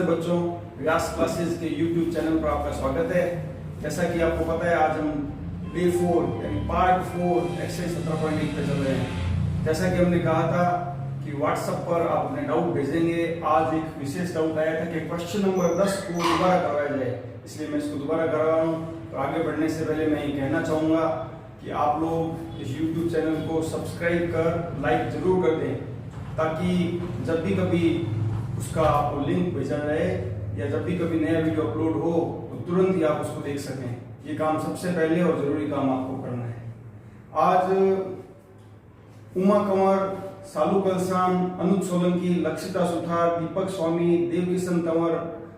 नमस्ते बच्चों, व्यास क्लासेस के YouTube चैनल पर आपका स्वागत है। जैसा कि आपको पता है, आज हम डे 4 यानी पार्ट 4 एक्सरसाइज 17.1 पे चल रहे हैं। जैसा कि हमने कहा था कि व्हाट्सएप पर आप अपने डाउट भेजेंगे। आज एक विशेष डाउट आया था कि क्वेश्चन नंबर 10 को दोबारा करवाया जाए, इसलिए मैं इसको दोबारा कर रहा हूँ। तो आगे बढ़ने से पहले मैं ये कहना चाहूँगा कि आप लोग इस YouTube चैनल को सब्सक्राइब कर लाइक जरूर कर दें, ताकि जब भी कभी उसका आपको लिंक भेजा जाए या जब भी कभी नया वीडियो अपलोड हो तो तुरंत ही आप उसको देख सकें। ये काम सबसे पहले और जरूरी काम आपको करना है। आज उमा कंवर, सालू कलसान, अनुज सोलंकी, लक्षिता सुथार, दीपक स्वामी, देवकिशन तंवर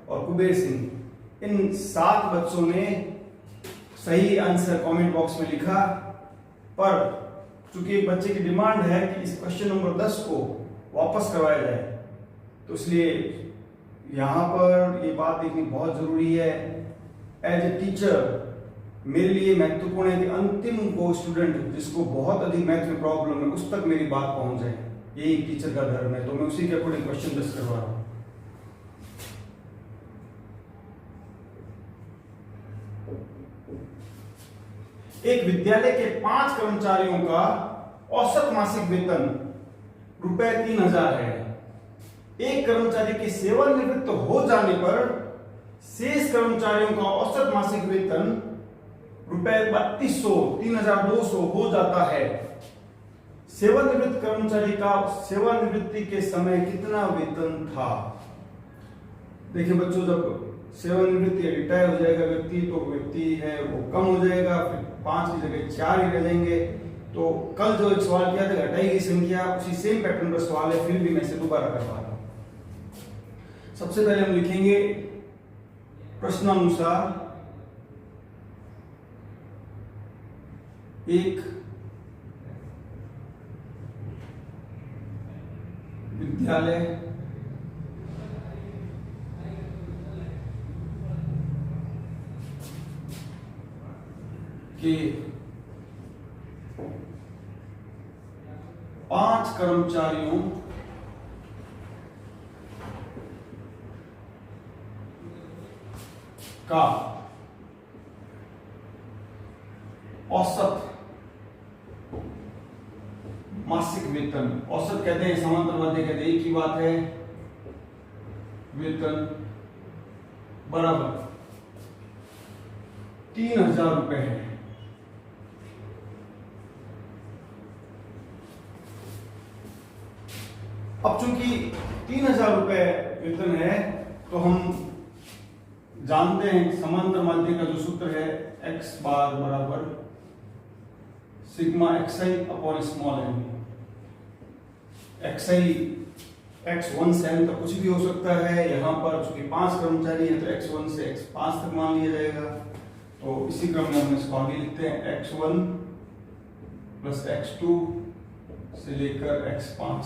और कुबेर सिंह, इन 7 बच्चों ने सही आंसर कमेंट बॉक्स में लिखा। पर चूंकि एक बच्चे की डिमांड है कि इस क्वेश्चन नंबर 10 को वापस करवाया जाए, तो इसलिए यहाँ पर ये बात देखनी बहुत जरूरी है। एज ए टीचर मेरे लिए महत्वपूर्ण है कि अंतिम को स्टूडेंट जिसको बहुत अधिक मैथ में प्रॉब्लम है उस तक मेरी बात पहुंच जाए। यही टीचर का धर्म है। तो मैं उसी के अकॉर्डिंग क्वेश्चन 10 करवा रहा हूँ। एक विद्यालय के 5 कर्मचारियों का औसत मासिक वेतन रुपए 3000 है। एक कर्मचारी के सेवानिवृत्त हो जाने पर शेष कर्मचारियों का औसत मासिक वेतन रुपए 3200 3200 हो जाता है। सेवानिवृत्त कर्मचारी का सेवानिवृत्ति के समय कितना वेतन था? देखिए बच्चों, जब सेवानिवृत्ति रिटायर हो जाएगा व्यक्ति, तो व्यक्ति है वो कम हो जाएगा, फिर 5 की जगह 4 ही रह जाएंगे। तो कल जो एक सवाल किया था घटाई गई संख्या, उसी सेम पैटर्न पर सवाल है, फिर भी मैं इसे दोबारा करवा रहा हूं। सबसे पहले हम लिखेंगे प्रश्नानुसार एक विद्यालय के 5 कर्मचारियों का औसत मासिक वेतन, औसत कहते हैं, समांतर माध्य कहते हैं, एक ही बात है, वेतन बराबर 3000 रुपए है। अब चूंकि 3000 रुपए वेतन है, तो हम जानते हैं समांतर माध्य का जो सूत्र है x बार बराबर sigma xi upon small m। xi x1 से m तक कुछ भी हो सकता है। यहाँ पर चूंकि 5 कर्मचारी हैं तो x1 से x5 तक मान लिया जाएगा। तो इसी क्रम में हम इसको आगे लिखते हैं, x1 प्लस x2 से लेकर x5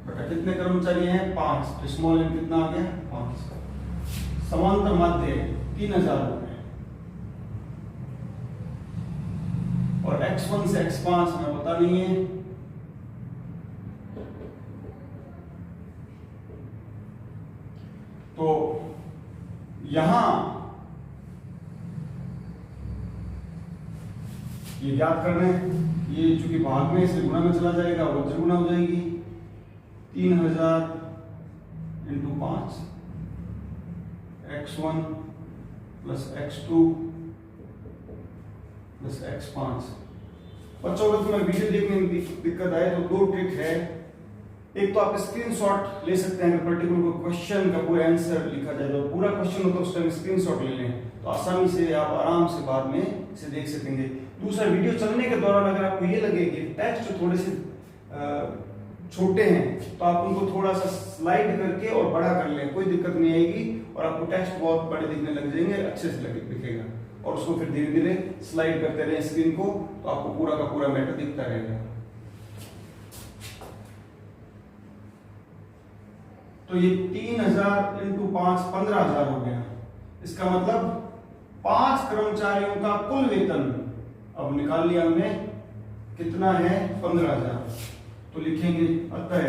बटा कितने कर्मचारी हैं? 5। तो स्मॉल m कितना आ गया? 5। समांतर माध्य 3000 रुपए और x1 से x5 हमें पता नहीं है। तो यहां ये ज्ञात कर रहे हैं, ये चूंकि भाग में से गुणा में चला जाएगा, वज्र गुणा हो जाएगी। 3000 into 5 x1 plus x2 plus x5। बच्चों अगर तुम्हें वीडियो देखने में दिक्कत आए तो 2 ट्रिक है। एक तो आप स्क्रीनशॉट ले सकते हैं, पर्टिकुलर क्वेश्चन का पूरा आंसर लिखा जाए, तो पूरा क्वेश्चन हो तो उस टाइम स्क्रीनशॉट ले लें, तो आसानी से आप आराम से बाद में इसे देख सकेंगे। दूसरा, वीडियो चलने के दौरान अगर आपको ये लगे कि टेक्स्ट थोड़े से छोटे हैं, तो आप उनको थोड़ा सा स्लाइड करके और बड़ा कर लें, कोई दिक्कत नहीं आएगी और आपको टेक्स्ट बहुत बड़े दिखने लग जाएंगे, अच्छे से दिखेगा। और उसको फिर धीरे धीरे स्लाइड करते रहें स्क्रीन को, तो आपको पूरा का पूरा मैटर दिखता रहेगा। तो ये 3000 इंटू 5 15000 हो गया। इसका मतलब 5 कर्मचारियों का कुल वेतन अब निकाल लिया हमने, कितना है? 15000। तो लिखेंगे अतः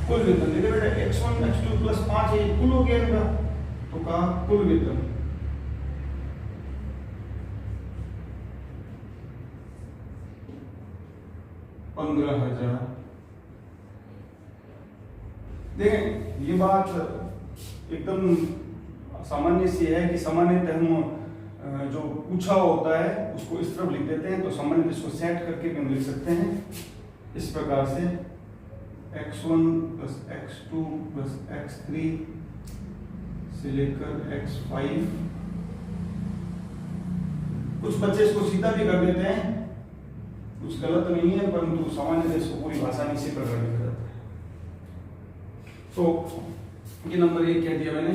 कुल वेतन देखिए बेटा x1 x2 प्लस 5 है, कुल हो गया इनका, तो कहा कुल वेतन 15,000। देखें ये बात एकदम सामान्य सी है कि सामान्यतः हम जो पूछा होता है उसको इस तरफ लिख देते हैं, तो सामान्यतः इसको सेट करके भी हम लिख सकते हैं इस प्रकार से x1 plus x2 plus x3 से लेकर x5। कुछ बच्चे इसको सीधा भी कर देते हैं, कुछ गलत नहीं है, परंतु सामान्यतः इसको पूरी भाषा में इसी प्रकार लिखा जाता है। तो ये नंबर 1 कह दिया मैंने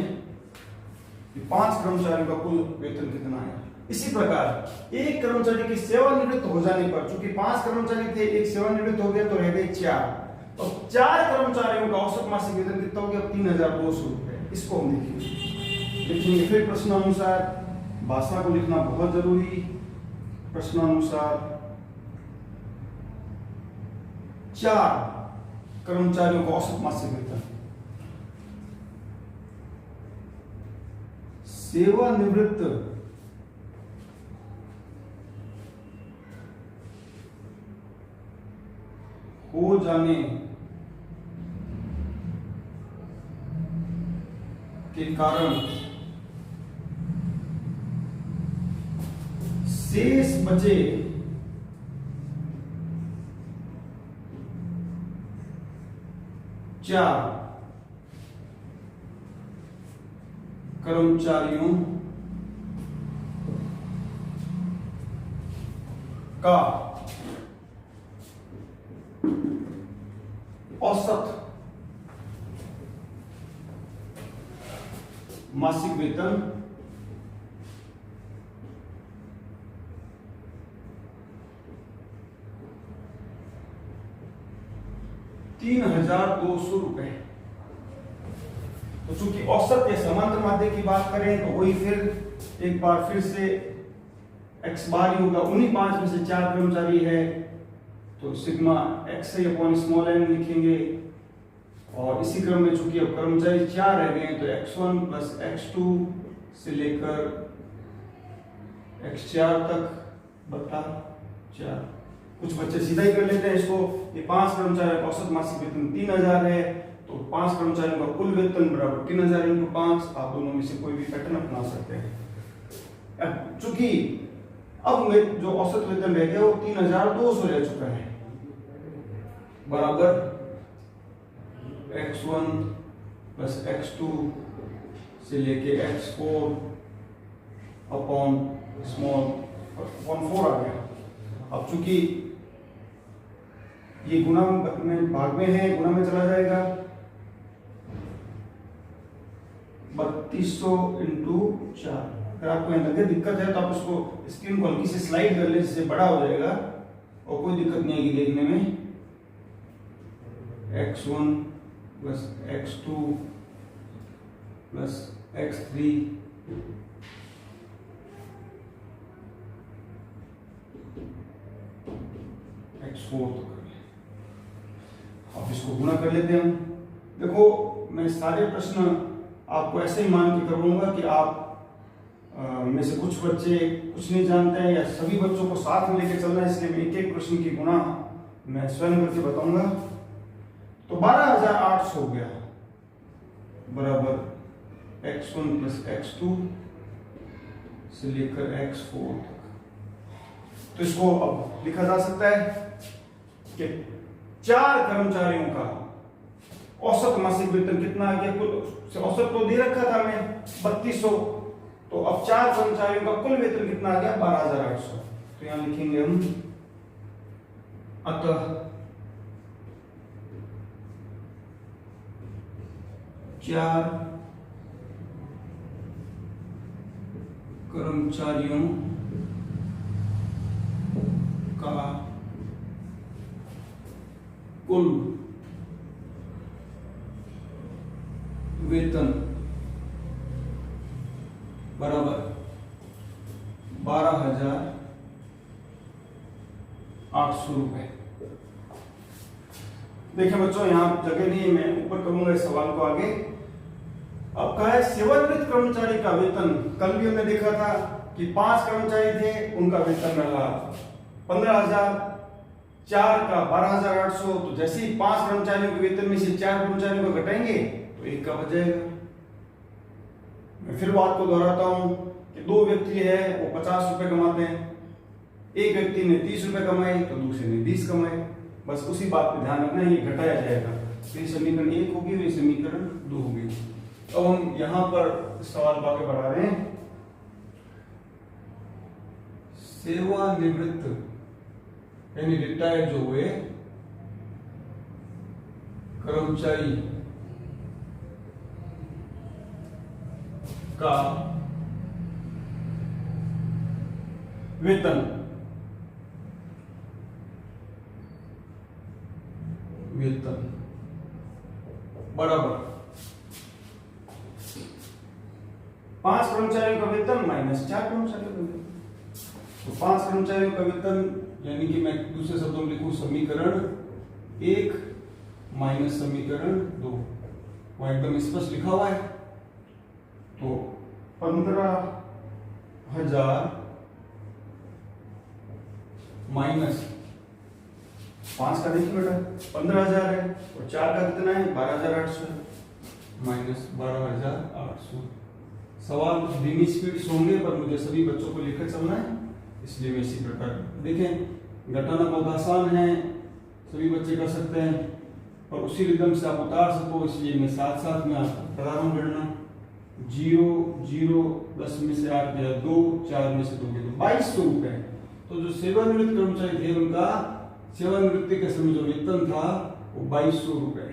कि 5 कर्मचारियों का कुल वेतन कितना है। इसी प्रकार एक कर्मचारी की सेवानिवृत्त हो जाने पर, चूंकि 5 कर्मचारी थे, एक सेवानिवृत्त हो गया तो रह गए 4, तो 4 कर्मचारियों का औसत मासिक वेतन कितना हो गया? 3,200 रुपए। इसको हम लिखेंगे। फिर प्रश्नानुसार भाषा को लिखना बहुत जरूरी। प्रश्नानुसार 4 कर्मचारियों का औसत मासिक वेतन, सेवानिवृत्त हो जाने के कारण शेष बचे 4 कर्मचारियों का औसत मासिक वेतन 3,200 रुपए। तो चूंकि औसत या समांतर माध्य की बात करें तो वही फिर एक बार फिर से x बार ही होगा। उन्हीं 5 में से 4 कर्मचारी है तो sigma x upon small n लिखेंगे, और इसी क्रम में चूंकि अब कर्मचारी 4 रह गए हैं तो x1 प्लस x2 से लेकर x4 तक बटा 4। कुछ बच्चे सीधा ही कर लेते हैं इसको। ये 5 कर्मचारियों का औसत मासिक वेतन 3,000 है, तो 5 कर्मचारियों का कुल वेतन बराबर 3,000 × 5। आप दोनों में से कोई भी पैटर्न अपना सकते हैं। चूंकि अब में जो औसत वेतन रह गया वो 3,200 रह चुका है, बराबर x1 प्लस x2 से लेके x4 अपॉन स्मॉल अपॉन 4 आ गया। अब चूंकि ये गुणा में भाग में है, गुणा में चला जाएगा। 3200 × 4। अगर आपको यहाँ लगे दिक्कत है तो आप उसको स्क्रीन को हल्की से स्लाइड कर ले, जिससे बड़ा हो जाएगा और कोई दिक्कत नहीं आएगी देखने में। x1 plus x2 plus x3 x4 तो कर ले। अब इसको गुणा कर लेते हैं हम। देखो मैं सारे प्रश्न आपको ऐसे ही मान के करूंगा कि आप में से कुछ बच्चे कुछ नहीं जानते हैं या सभी बच्चों को साथ में लेके चलना है, इसलिए मैं एक प्रश्न की गुणा मैं स्वयं करके बताऊंगा। तो 12,800 हो गया, बराबर x1 प्लस x2 से लेकर x4 तक। तो इसको अब लिखा जा सकता है कि 4 कर्मचारियों का औसत मासिक वेतन कितना आ गया। कुल औसत तो दे रखा था हमें 3200, तो अब 4 कर्मचारियों का कुल वेतन कितना आ गया? 12,800। तो यहां लिखेंगे हम, अतः 4 कर्मचारियों का कुल वेतन बराबर 12,800 रुपए। देखिए बच्चों, यहाँ जगह नहीं है, मैं ऊपर करूंगा इस सवाल को आगे। अब कहा है सेवानिवृत्त कर्मचारी का वेतन। कल भी हमने देखा था कि 5 कर्मचारी थे, उनका वेतन रहा 15,000, 4 का 12,800। तो जैसे ही 5 कर्मचारियों के वेतन में से 4 कर्मचारियों को घटाएंगे तो 1 का बच जाएगा। मैं फिर बात को दोहराता हूं कि 2 व्यक्ति है, वो 50 रुपए कमाते हैं। एक व्यक्ति ने 30 रुपए कमाए तो दूसरे ने 20 कमाए। बस उसी बात पे ध्यान रखना, ये घटाया जाएगा। तो ये समीकरण 1 होगी, ये समीकरण 2 होगी। अब हम यहां पर सवाल आगे बढ़ा रहे हैं। सेवानिवृत्त यानी रिटायर्ड जो हुए कर्मचारी का वेतन बराबर 5 कर्मचारियों का वेतन माइनस 4 कर्मचारियों का वेतन। तो 5 कर्मचारियों का वेतन यानी कि मैं दूसरे शब्दों में लिखूं समीकरण 1 माइनस समीकरण 2। वो एकदम स्पष्ट लिखा हुआ है। तो 15,000 माइनस 5 का देखिए बेटा 15,000 है और 4 का कितना है 12,800 माइनस 12,800। सवाल कुछ धीमी स्पीड से होंगे पर मुझे सभी बच्चों को लेकर चलना है, इसलिए मैं इसी प्रकार देखें। घटाना बहुत आसान है, सभी बच्चे कर सकते हैं और उसी रिदम से आप उतार सको, इसलिए मैं साथ साथ में आपको बता रहा हूँ गणना। 0 0 10 में से 8 गया 2, 4 में से 2 गया 2200 रुपए। तो जो सेवानिवृत्त कर्मचारी थे उनका सेवानिवृत्ति के समय जो वेतन था वो 2200 रुपए।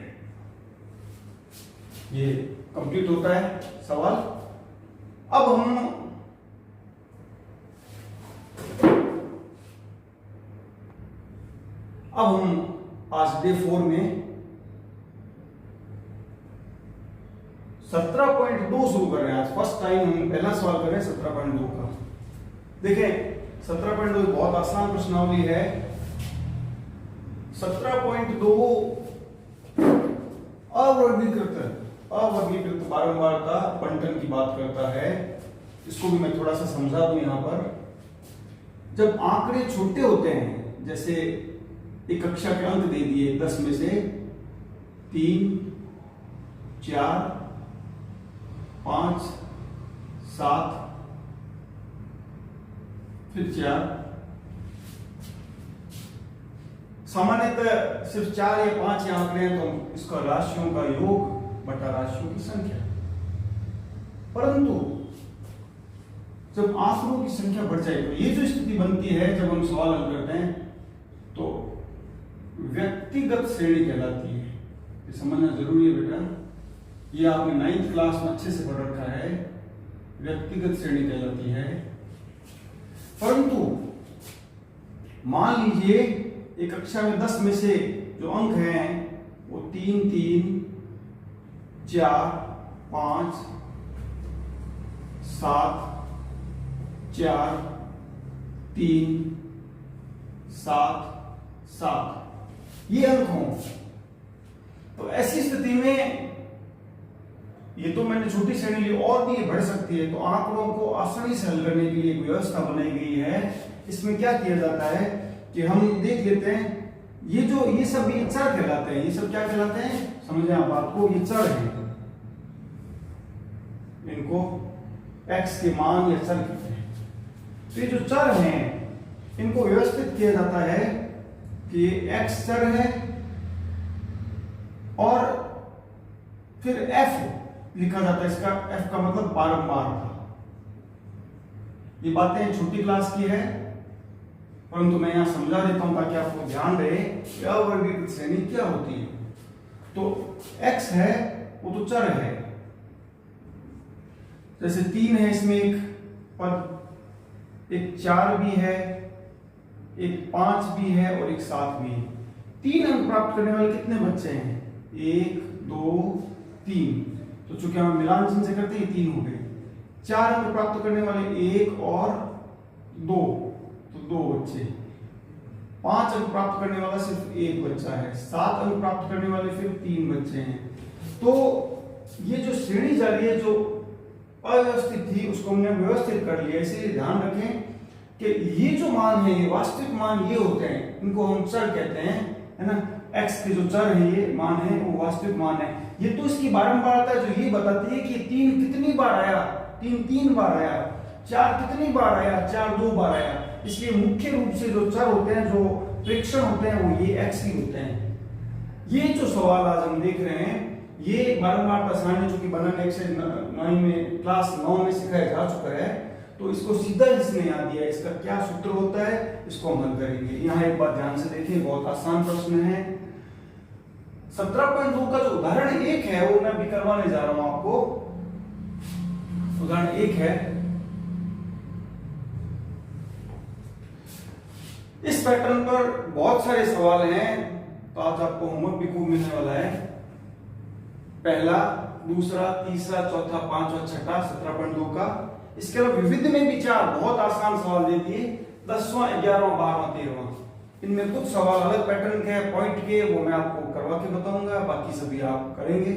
ये कंप्लीट होता है सवाल। अब हम आज डे 4 में 17.2 शुरू कर रहे हैं। आज फर्स्ट टाइम हम पहला सवाल कर रहे हैं 17.2 का। देखें 17.2 बहुत आसान प्रश्नावली है। 17.2 अवर्गीकृत बारंबारता बंटन की बात करता है। इसको भी मैं थोड़ा सा समझा दूं यहां पर। जब आंकड़े छोटे होते हैं, जैसे एक कक्षा के अंक दे दिए 10 में से 3, 4, 5, 7, फिर 4, सामान्यतः सिर्फ 4 या 5 आंकड़े हैं तो इसका राशियों का योग बटा राशियों की संख्या। परंतु जब आंकड़ों की संख्या बढ़ जाए तो ये जो स्थिति बनती है जब हम सवाल हल करते हैं तो व्यक्तिगत श्रेणी कहलाती है। ये समझना जरूरी है बेटा, ये आपने 9th क्लास में अच्छे से पढ़ रखा है। व्यक्तिगत श्रेणी कहलाती है। परंतु मान लीजिए एक कक्षा में 10 में से जो अंक हैं वो 3, 3, 4, 5, 7, 4, 3, 7, 7 ये अंक हों तो ऐसी स्थिति में ये तो मैंने छोटी श्रेणी ली, और भी ये बढ़ सकती है। तो आंकड़ों को आसानी से हल करने के लिए एक व्यवस्था बनाई गई है। इसमें क्या किया जाता है कि हम देख लेते हैं ये सब ये चर कहलाते हैं। ये सब क्या कहलाते हैं समझें आप बात को। ये चर हैं, इनको x के मान या चर कहते हैं। तो ये जो चर हैं इनको व्यवस्थित किया जाता है कि x चर है और फिर f लिखा जाता है। इसका f का मतलब बारंबार था। ये बातें छोटी क्लास की है परंतु मैं यहां समझा देता हूं ताकि आपको ध्यान रहे कि अवर्गीकृत श्रेणी क्या होती है। तो x है वो तो चर है, जैसे 3 है इसमें एक पद, एक 4 भी है, एक 5 भी है और एक 7 भी है। 3 अंक प्राप्त करने वाले कितने बच्चे हैं 1 2 3। तो चूंकि हम मिलान चिन्ह से करते हैं 3 हो गए। 4 अंक प्राप्त करने वाले 1 और 2 तो 2 बच्चे। 5 अंक प्राप्त करने वाला सिर्फ एक बच्चा है, 7 अंक प्राप्त करने वाले फिर 3 बच्चे हैं। तो ये जो श्रेणी जा रही है जो अव्यवस्थित थी उसको हमने व्यवस्थित कर लिया। इसलिए ध्यान रखें कि ये जो मान है, ये वास्तविक मान ये होते हैं, इनको हम चर कहते हैं, है ना। x के जो चर है ये मान है वो वास्तविक मान है। ये तो इसकी बारंबारता जो ये बताती है कि 3 कितनी बार आया, 3 बार आया, 4 कितनी बार आया, 4 2 बार आया। इसलिए मुख्य रूप से जो चर होते हैं, जो प्रेक्षण होते हैं, वो ये x ही होते हैं। ये जो सवाल आज हम देख रहे हैं ये बारंबारता सारणी जो कि बनाने एक्सरसाइज 9 में क्लास 9 में सिखाया जा चुका है, तो इसको सीधा इसने याद दिया। इसका क्या सूत्र होता है इसको हम हल करेंगे। यहाँ एक बात ध्यान से देखिए, बहुत आसान प्रश्न है। 17.2 का जो उदाहरण 1 है वो मैं अभी करवाने जा रहा हूं आपको। उदाहरण 1 है, इस पैटर्न पर बहुत सारे सवाल हैं, तो आज आपको होमवर्क भी खूब मिलने वाला है। पहला, दूसरा, तीसरा, चौथा, पांचवा, छठा 17.2 का। इसके अलावा विविध में भी 4 बहुत आसान सवाल दे दिए, 10वां, 11वां, 12वां, 13वां। इनमें कुछ सवाल अलग पैटर्न के हैं, पॉइंट के, वो मैं आपको करवा के बताऊंगा, बाकी सभी आप करेंगे।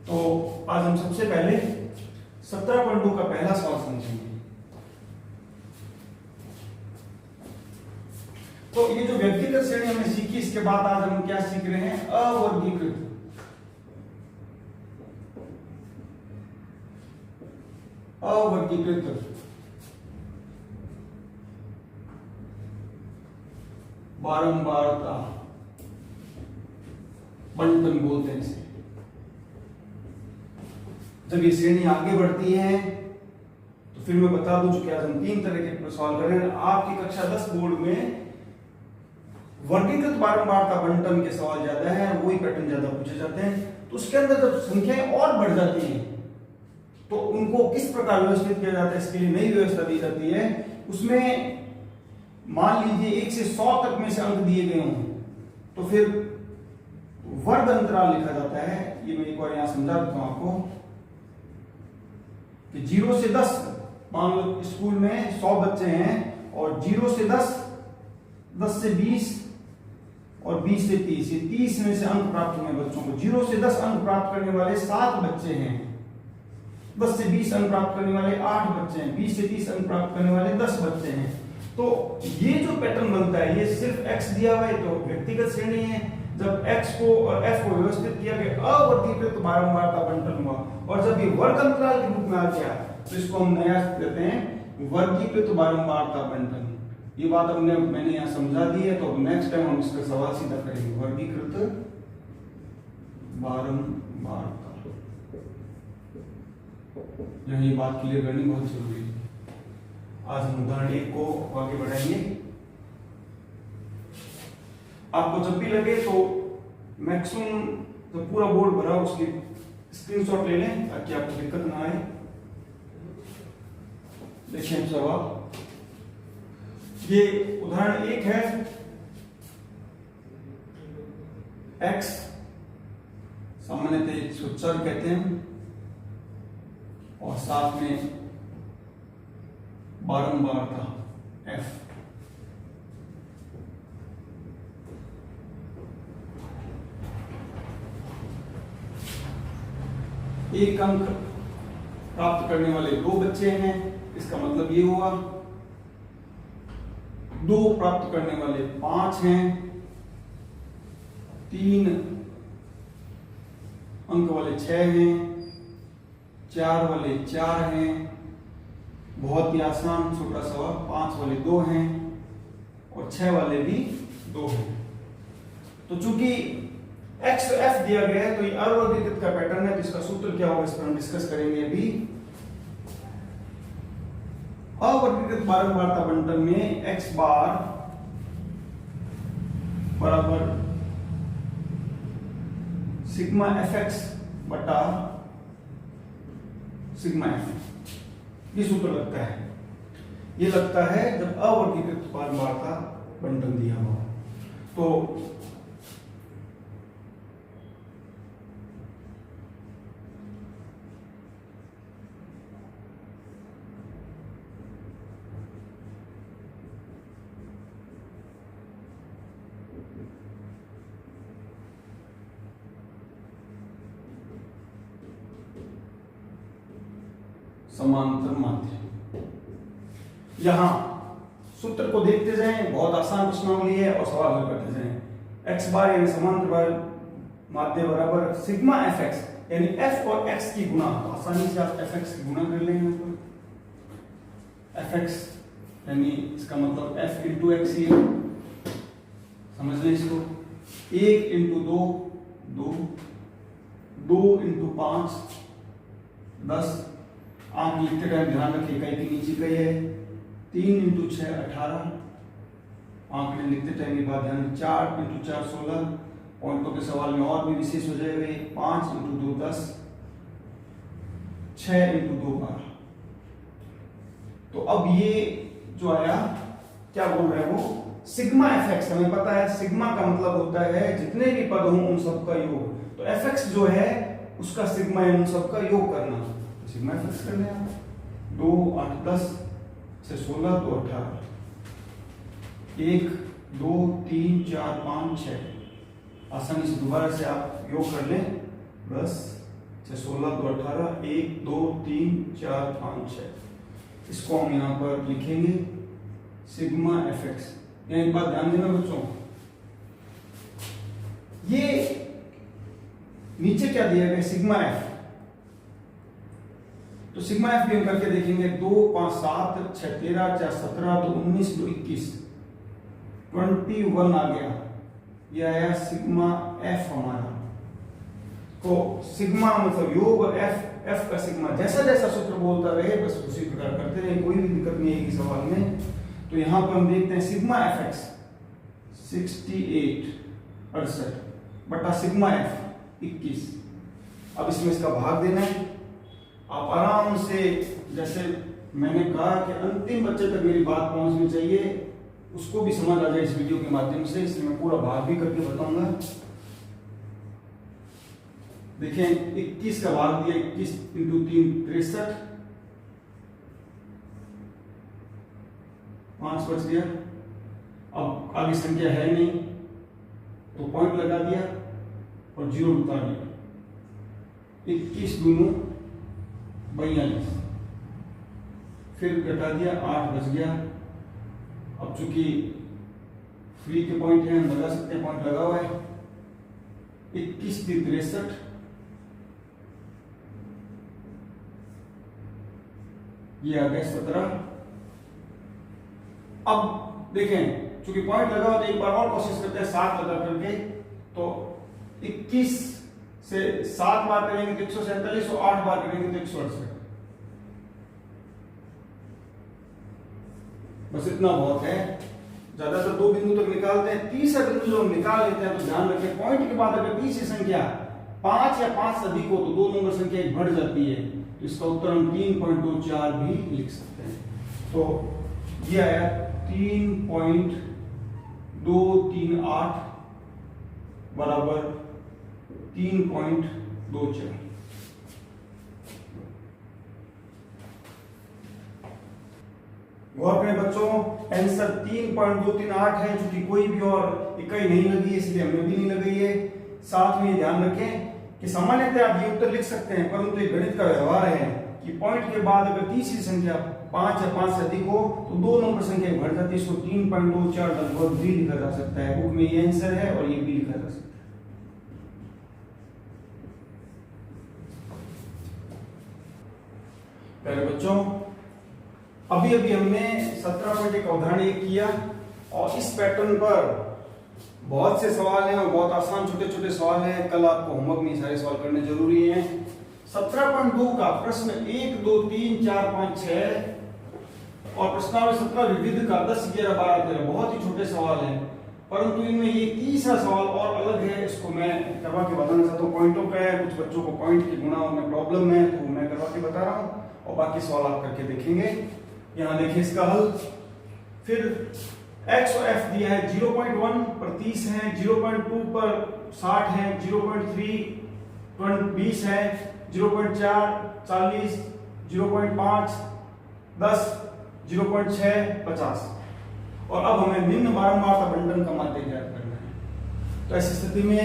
तो आज हम सबसे पहले 17.2 का पहला सवाल समझेंगे। तो ये जो व्यक्तिगत श्रेणी हमने सीखी, इसके बाद आज हम क्या सीख रहे हैं, अवर्गीकृत। अवर्गीकृत बारंबारता बंटन बोलते हैं इसे। जब ये श्रेणी आगे बढ़ती है तो फिर मैं बता दूं कि आज हम 3 तरह के सवाल कर रहे हैं। आपकी कक्षा 10 बोर्ड में वर्गीकृत बारंबारता बंटन के सवाल ज्यादा है, वही पैटर्न ज्यादा पूछे जाते हैं। तो उसके अंदर जब संख्याएं और बढ़ जाती हैं तो उनको किस प्रकार व्यवस्थित किया जाता है, इसके लिए नई व्यवस्था दी जाती है। उसमें मान लीजिए 1 से 100 तक में से अंक दिए गए हों तो फिर वर्ग अंतराल लिखा जाता है। ये मैं एक बार यहां समझा देता हूं आपको कि 0 से 10, मान लो स्कूल में 100 बच्चे हैं और 0 से 10, 10 से 20 और 20 से 30, ये 30 में से अंक प्राप्त हुए बच्चों को। 0 से 10 अंक प्राप्त करने वाले 7 बच्चे हैं, 10 से 20 अंक प्राप्त करने वाले 8 बच्चे हैं, 20 से 30 अंक प्राप्त करने वाले 10 बच्चे हैं। तो ये जो पैटर्न बनता है, ये सिर्फ x दिया हुआ है तो व्यक्तिगत श्रेणी है। जब x को और f को व्यवस्थित किया गया अवर्गीकृत बारंबारता बंटन हुआ, और जब ये वर्ग अंतराल के रूप में आ गया तो इसको हम नया कहते हैं वर्गीकृत बारंबारता बंटन। ये बात मैंने यहाँ समझा दी है, तो नेक्स्ट टाइम हम इसका सवाल सीधा करेंगे। वर्गीकृत बारंबारता, यहाँ ये बात क्लियर करनी बहुत जरूरी है। आज हम उदाहरण 1 को आगे बढ़ाएंगे। आपको जब भी लगे तो मैक्सिमम जो पूरा बोर्ड भरा उसकी स्क्रीनशॉट ले लें ताकि आपको दिक्कत ना आए। देखिए सवाल, ये उदाहरण 1 है। x सामान्यतः इसको चर कहते हैं और साथ में बारंबारता f। एक अंक प्राप्त करने वाले 2 बच्चे हैं, इसका मतलब ये हुआ। 2 प्राप्त करने वाले 5 हैं, 3 अंक वाले 6 हैं, 4 वाले 4 हैं। बहुत ही आसान छोटा सवाल। 5 वाले 2 हैं और 6 वाले भी 2 हैं। तो चूंकि x f दिया गया है तो ये अवर्गीकृत का पैटर्न है, तो इसका सूत्र क्या होगा इस पर हम डिस्कस करेंगे अभी। अवर्गीकृत बारंबारता बंटन में x बार बराबर सिग्मा fx बटा सिग्मा f, ये सूत्र लगता है। ये लगता है जब अवर्गीकृत बारंबारता बंटन दिया हो। तो समांतर माध्य। यहां सूत्र को देखते जाएं, बहुत आसान प्रश्नावली है और सवाल हल करते जाएं। x बार यानी समांतर माध्य बराबर सिग्मा fx, यानी f और x की गुणा, तो आसानी से आप fx की गुणा कर लेंगे। fx यानी इसका मतलब f इंटू एक्स ही है, समझ लें इसको। 1 इंटू 2 2, 2 इंटू 5 10, आंक लिखते टाइम ध्यान रखिए इकाई के नीचे इकाई है। 3 इंटू 6 18, आंकड़े लिखते टाइम ये बात ध्यान। 4 इंटू 4 16, पॉइंटों के सवाल में और भी विशेष हो जाएगा। 5 इंटू 2 10, 6 इंटू 2 12। तो अब ये जो आया क्या बोल रहे हैं वो, सिग्मा fx। हमें पता है सिग्मा का मतलब होता है जितने भी पद हों उन सब का योग, तो fx जो है उसका सिग्मा है उन सब का योग करना। तो सिग्मा fx कर लें आप। 2 8 10 6 16 तो 18, 1 2 3 4 5 6, आसानी से दोबारा से आप योग कर लें। 10 6 16 तो 18, 1 2 3 4 5 6, इसको हम यहाँ पर लिखेंगे सिग्मा fx। एक बात ध्यान देना बच्चों, ये नीचे क्या दिया गया सिग्मा f, तो सिग्मा f भी हम करके देखेंगे। 2 5 7 6 13 4 17 तो 19 2 21 21 आ गया। ये आया सिग्मा f हमारा। तो सिग्मा मतलब योग और f का सिग्मा जैसा जैसा सूत्र बोलता रहे बस उसी प्रकार करते रहे, कोई भी दिक्कत नहीं आएगी सवाल में। तो यहां पर हम देखते हैं सिग्मा fx 68 बटा सिग्मा f 21। अब इसमें इसका भाग देना है। आप आराम से, जैसे मैंने कहा कि अंतिम बच्चे तक मेरी बात पहुंचनी चाहिए, उसको भी समझ आ जाए इस वीडियो के माध्यम से, इसलिए मैं पूरा भाग भी करके बताऊंगा। देखें 21 का भाग दिया, 21 इंटू 3 63, 5 बच गया। अब आगे संख्या है नहीं तो पॉइंट लगा दिया और 0 उतार दिया। 21 दूनों 42, फिर घटा दिया 8 बच गया। अब चूंकि फ्री के पॉइंट है हम लगा सकते हैं, पॉइंट लगा हुआ है। 21 3 63, ये आ गया 17। अब देखें चूंकि पॉइंट लगा हुआ तो एक बार और कोशिश करते हैं 7 लगा करके। तो 21 से 7 बार करेंगे तो 147 और 8 बार करेंगे तो 168। बस इतना बहुत है, ज्यादातर 2 बिंदु तक निकालते हैं। तीसरा बिंदु जो हम निकाल लेते हैं तो ध्यान रखें पॉइंट के बाद अगर तीसरी संख्या 5 या 5 से अधिक हो तो 2 नंबर संख्या एक बढ़ जाती है, तो इसका उत्तर हम 3.24 भी लिख सकते हैं। तो ये आया 3.238 बराबर 3.24। गौर करें बच्चों, आंसर 3.238 है, चूंकि कोई भी और इकाई नहीं लगी है इसलिए हमने भी नहीं लगाई है। साथ में ध्यान रखें कि सामान्यतः आप ये उत्तर लिख सकते हैं, परंतु एक गणित का व्यवहार है कि पॉइंट के बाद अगर तीसरी संख्या 5 या 5 से अधिक हो तो 2 नंबर संख्या बढ़ जाती है, इसको 3.24 लगभग भी लिखा जा सकता है। बुक में ये आंसर है और ये भी लिखा जा सकता है। पहले बच्चों अभी अभी हमने 17.1 अवधारण 1 किया और इस पैटर्न पर बहुत से सवाल हैं और बहुत आसान छोटे छोटे सवाल हैं। कल आपको होमवर्क में सारे सवाल करने जरूरी हैं। 17.2 का प्रश्न 1 2 3 4 5 6 और प्रश्नावली 17 विविध का 10 11 12 13 बहुत ही छोटे सवाल हैं, परंतु इनमें ये तीसरा सवाल और अलग है, इसको मैं करवा के बताना चाहता हूँ। पॉइंटों का है, कुछ बच्चों को पॉइंट की गुणा में प्रॉब्लम है तो मैं करवा के बता रहा हूँ और बाकी सवाल आप करके देखेंगे। यहाँ देखिए इसका हल। फिर x और f दिया है 0.1 पर 30 है, 0.2 पर 60 है, 0.3 20 है, 0.4 40, 0.5 10, 0.6 50। और अब हमें निम्न बारंबारता बंटन का माध्य ज्ञात करना है। तो ऐसी स्थिति में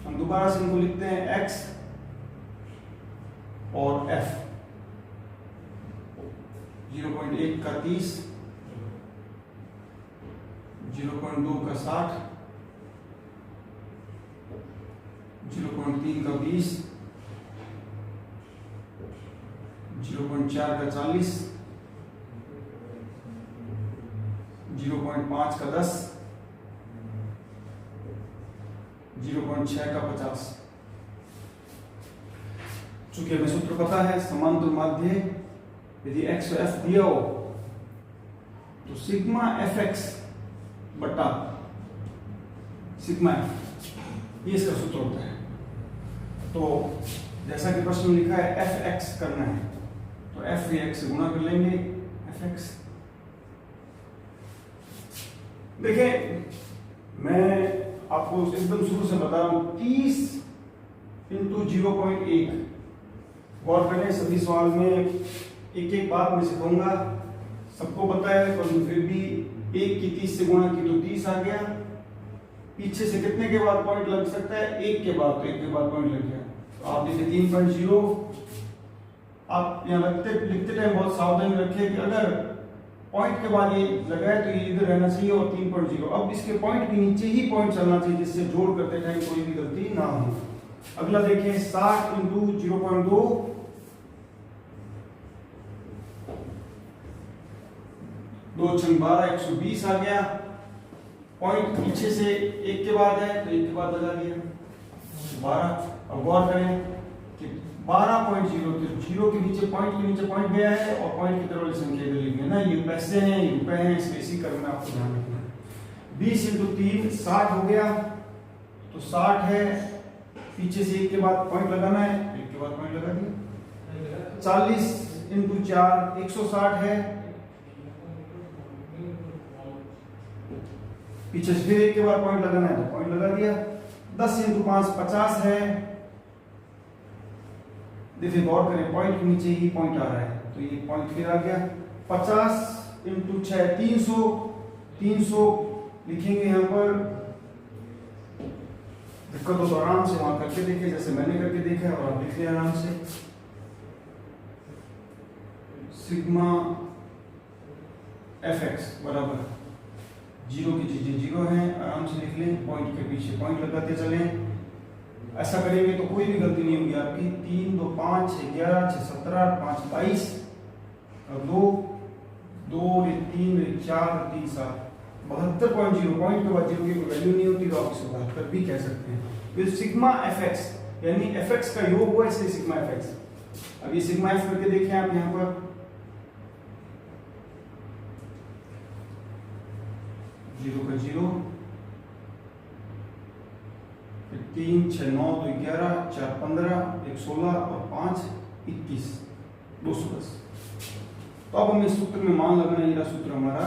हम दोबारा से इनको लिखते हैं x और f। 0.1 का 30, 0.2 का 60, 0.3 का 20, 0.4 का 40, 0.5 का 10, 0.6 का 50। चूंकि हमें सूत्र पता है समांतर माध्य यदि x और f दिया हो तो सिग्मा fx बटा सिग्मा f, ये इसका सूत्र होता है। तो जैसा कि प्रश्न में लिखा है fx करना है तो f भी x से गुणा कर लेंगे fx। देखिए मैं आपको एकदम शुरू से बता रहा हूं 30 इंटू 0.1। गौर करें सभी सवाल में एक एक बात मैं सिखाऊंगा, सबको पता है पर फिर भी 1 की 30 से गुणा की तो 30 आ गया। पीछे से कितने के बाद पॉइंट लग सकता है? 1 के बाद, तो 1 के बाद पॉइंट लग गया। तो आप देखिए 3.0 आप यहाँ लिखते टाइम बहुत सावधानी रखिए कि अगर पॉइंट के बाद ये लगा है तो ये इधर रहना चाहिए और 3.0। अब इसके पॉइंट के नीचे ही पॉइंट चलना चाहिए जिससे जोड़ करते टाइम कोई भी गलती ना हो। अगला देखिए 60 इंटू 0.2, 2 छंग 12, 120 आ गया। पॉइंट पीछे से 1 के बाद है तो 1 के बाद लगा दिया 12। अब गौर करें कि 12.0 तो 0 के नीचे पॉइंट के नीचे पॉइंट गया है और पॉइंट की तरफ वाली संख्या इधर लिखनी है ना, ये पैसे हैं ये रुपए हैं, इसलिए इसी क्रम में आपको ध्यान रखना है। 20 इंटू 3 60 हो गया, तो 60 है, पीछे से 1 के बाद पॉइंट लगाना है, 1 के बाद पॉइंट लगा दिया। 40 इंटू 4 160 है, पीछे से फिर 1 के बाद पॉइंट लगाना है तो पॉइंट लगा दिया। 10 इंटू 5 50 है। देखिए गौर करें पॉइंट के नीचे ही पॉइंट आ रहा है तो ये पॉइंट फिर आ गया। 50 इंटू 6 300, 300 लिखेंगे यहाँ पर। दिक्कत हो तो आराम से वहां करके देखिए जैसे मैंने करके देखा है और आप लिख लें आराम से। सिग्मा fx बराबर 0 की चीजें 0 हैं, आराम से लिख लें, पॉइंट के पीछे पॉइंट लगाते चलें। ऐसा करेंगे तो कोई भी गलती नहीं होगी आपकी। 3 2 5 11 6 17 5 22 और 2 2 3 4 3 7 72.0। पॉइंट के बाद 0 की कोई वैल्यू नहीं होती तो आप इसे 72 भी कह सकते हैं। फिर सिग्मा fx यानी fx का योग हुआ इसलिए सिग्मा fx। अब ये सिग्मा f करके देखें आप यहाँ पर 0 का 0, 3 6 9 2 11 4 15 1 16 और 5 21 210। तो अब हम इस सूत्र में मान लगाना, ये सूत्र हमारा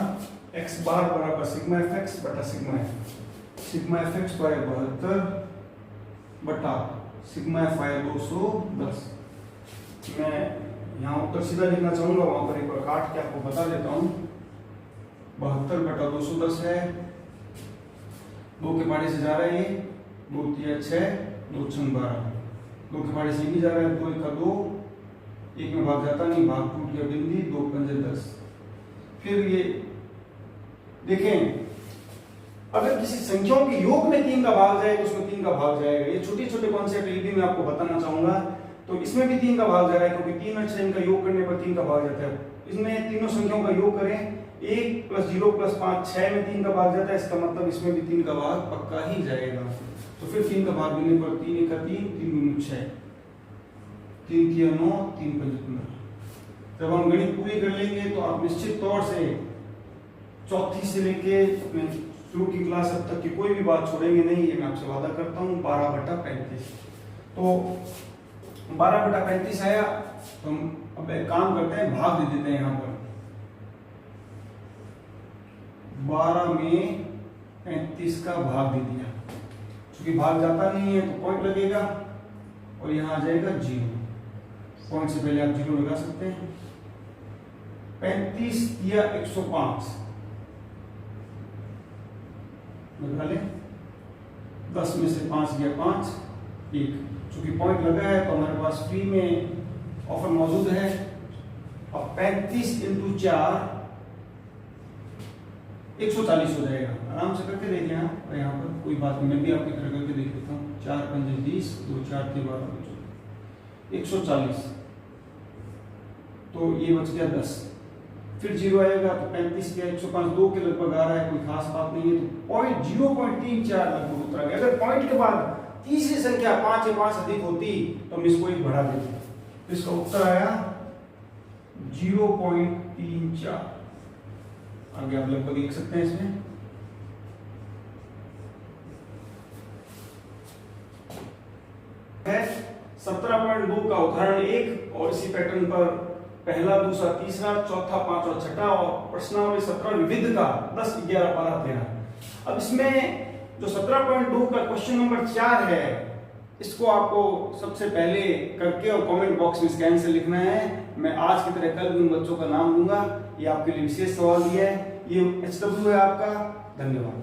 x बार बराबर सिग्मा fx बटा sigma f। Sigma fx by 72 बटा सिग्मा f आया 210। मैं यहाँ उत्तर सीधा लिखना चाहूंगा, वहां पर एक बार काट के आपको बता देता हूँ। 72 बटा 210 है, 2 के पाड़े से जा रहा है ये, 2 3 6 2 6 12, 2 के पाड़े से भी जा रहा है, 2 1 2, 1 में भाग जाता नहीं, भाग टूट गया बिंदी, 2 5 10। फिर ये देखें अगर किसी संख्याओं के योग में 3 का भाग जाए तो उसमें 3 का भाग जाएगा। ये छोटे छोटे कॉन्सेप्ट ये भी मैं आपको बताना चाहूंगा। तो इसमें भी 3 का भाग जाएगा क्योंकि 3 और 6 इनका योग करने पर 3 का भाग जाता है। इसमें तीनों संख्याओं का योग करें, 1 + 0 + 5 6 में 3 का भाग जाता है, इसका मतलब इसमें भी 3 का भाग पक्का ही जाएगा। तो फिर 3 का भाग मिलने पर 3 1 3 3 2 6 3 3 9 3 5 15। जब हम गणित पूरी कर लेंगे तो आप निश्चित तौर से चौथी से लेके शुरू की क्लास अब तक की कोई भी बात छोड़ेंगे नहीं, ये मैं आपसे वादा करता हूँ। 12 बटा 35, तो 12 बटा 35 आया। तो हम अब एक काम करते हैं, भाग दे देते हैं यहाँ पर। 12 में 35 का भाग दे दिया, क्योंकि भाग जाता नहीं है तो पॉइंट लगेगा और यहाँ आ जाएगा 0। पॉइंट से पहले आप 0 लगा सकते हैं। 35 या 105 लगा ले, 10 में से 5 गया 5 1। चूंकि पॉइंट लगा है तो हमारे पास फ्री में ऑफर मौजूद है। अब 35 इंटू 4 140 हो जाएगा। आराम से करके देख लें आप, यहाँ पर कोई बात नहीं, मैं भी आपकी तरह करके देख लेता हूँ। 4 पंजे 20, 2 4 3 12 140, तो ये बच गया 10, फिर 0 आएगा तो 35 के 105 2 के लगभग आ रहा है, कोई खास बात नहीं है। तो पॉइंट 0.34 लगभग उतरा गया। अगर पॉइंट के बाद तीसरी संख्या 5 या 5 अधिक होती तो हम इसको एक बढ़ा देते, तो इसका उत्तर आया 0.34। आगे आप लगभग लिख सकते हैं इसमें। है 17.2 का उदाहरण 1 और इसी पैटर्न पर पहला, दूसरा, तीसरा, चौथा, पांचवा, छठा और प्रश्नावली 17 विविध का 10 11 12 13। अब इसमें जो 17.2 का क्वेश्चन नंबर 4 है, इसको आपको सबसे पहले करके और कमेंट बॉक्स में इसका आंसर लिखना है। मैं आज की तरह कल भी उन बच्चों का नाम लूंगा। ये आपके लिए विशेष सवाल दिया है। ये HW है आपका। धन्यवाद।